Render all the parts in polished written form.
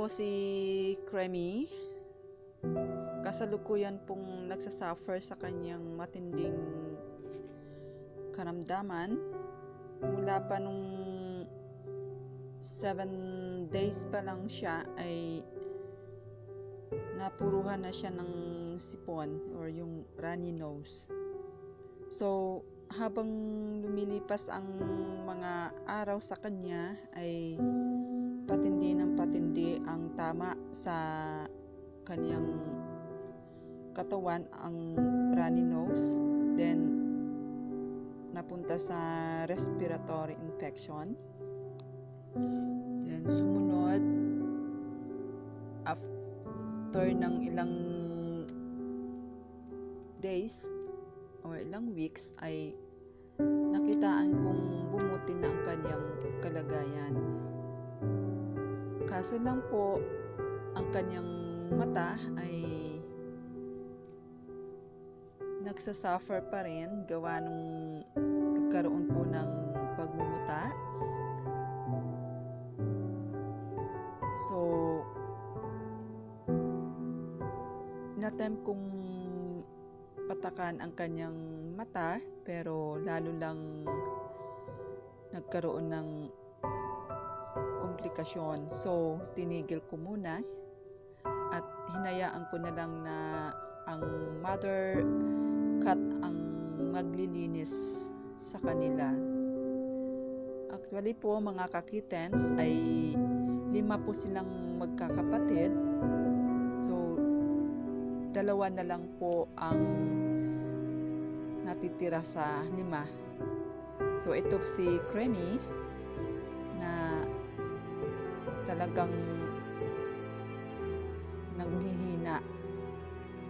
po si Creamy. Kasalukuyan pong nagsasuffer sa kanyang matinding karamdaman. Mula pa nung 7 days pa lang siya ay napuruhan na siya ng sipon or yung runny nose. So, habang lumilipas ang mga araw sa kanya ay patindi ng patindi ang tama sa kanyang katawan ang runny nose. Then, napunta sa respiratory infection. Then, sumunod, after ng ilang days or ilang weeks ay nakitaan kong bumuti na ang kanyang kalagayan. Kaso lang po, ang kanyang mata ay nagsasuffer pa rin gawa nung nagkaroon po ng pagmumuta. So, na-attempt kong patakan ang kanyang mata pero lalo lang nagkaroon ng komplikasyon. So, tinigil ko muna at hinayaan ko na lang na ang mother cat ang maglilinis sa kanila. Actually po, mga kakitens ay 5 po silang magkakapatid. So, 2 na lang po ang natitira sa 5. So, ito si Creamy na talagang nanghihina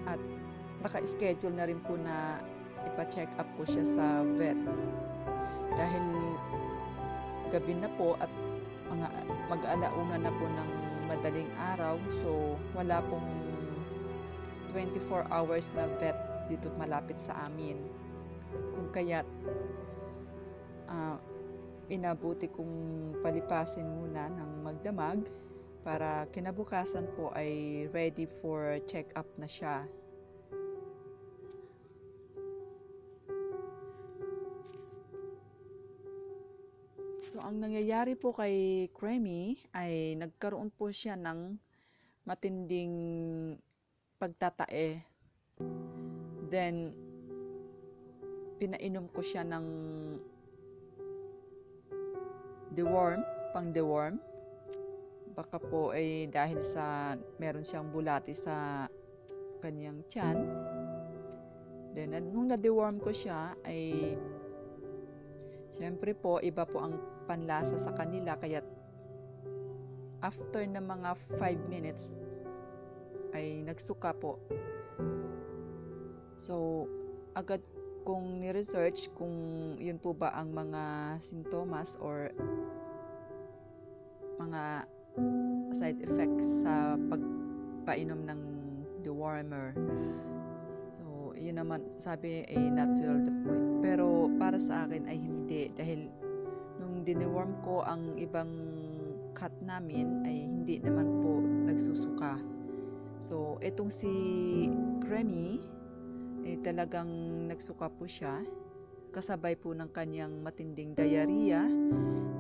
at naka-schedule na rin po na ipa-check up ko siya sa vet dahil gabi na po at mag-alauna na po ng madaling araw. So, wala pong 24 hours na vet dito malapit sa amin. Kung kaya't inabuti kong palipasin muna ng magdamag para kinabukasan po ay ready for check-up na siya. So, ang nangyayari po kay Creamy ay nagkaroon po siya ng matinding pagtatae. Then, pinainom ko siya ng deworm, pang-deworm. Baka po ay dahil sa meron siyang bulati sa kanyang tiyan. Then, nung na-deworm ko siya ay siyempre po, iba po ang panlasa sa kanila. Kaya after na mga 5 minutes ay nagsuka po. So, agad kong ni-research kung yun po ba ang mga sintomas or mga side effects sa pagpainom ng dewormer. So, yun naman sabi ay natural po. Pero para sa akin ay hindi dahil nung dineworm ko ang ibang cat namin ay hindi naman po nagsusuka. So, itong si Creamy ay talagang nagsuka po siya kasabay po ng kanyang matinding diarrhea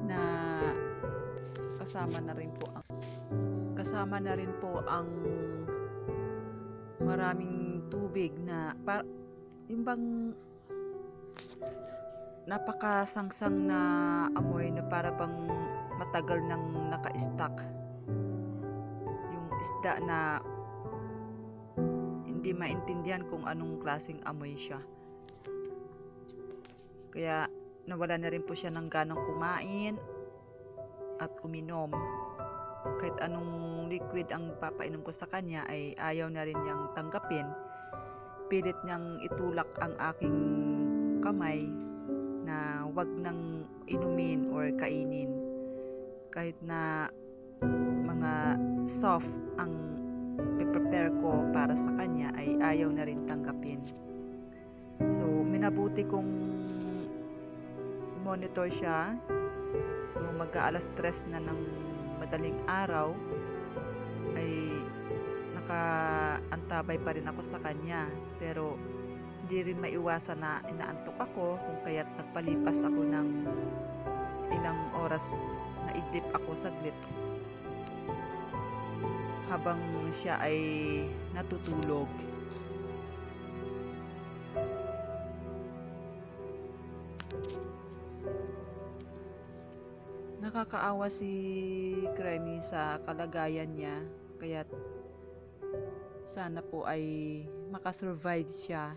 na kasama na rin po ang maraming tubig na yung bang napakasangsang na amoy na para bang matagal nang naka-stack yung isda na hindi maintindihan kung anong klaseng amoy siya. Kaya nawala na rin po siya ng ganang kumain at uminom. Kahit anong liquid ang papainom ko sa kanya ay ayaw na rin niyang tanggapin. Pilit niyang itulak ang aking kamay na wag nang inumin or kainin. Kahit na mga soft ang prepare ko para sa kanya ay ayaw na rin tanggapin. So, minabuti kong monitor siya. So, mag-aalas 3 na ng madaling araw ay nakaantabay pa rin ako sa kanya. Pero hindi rin maiwasan na inaantok ako kung kaya't nagpalipas ako ng ilang oras na idlip ako saglit habang siya ay natutulog. Nakakaawa si Kremi sa kalagayan niya, kaya't sana po ay makasurvive siya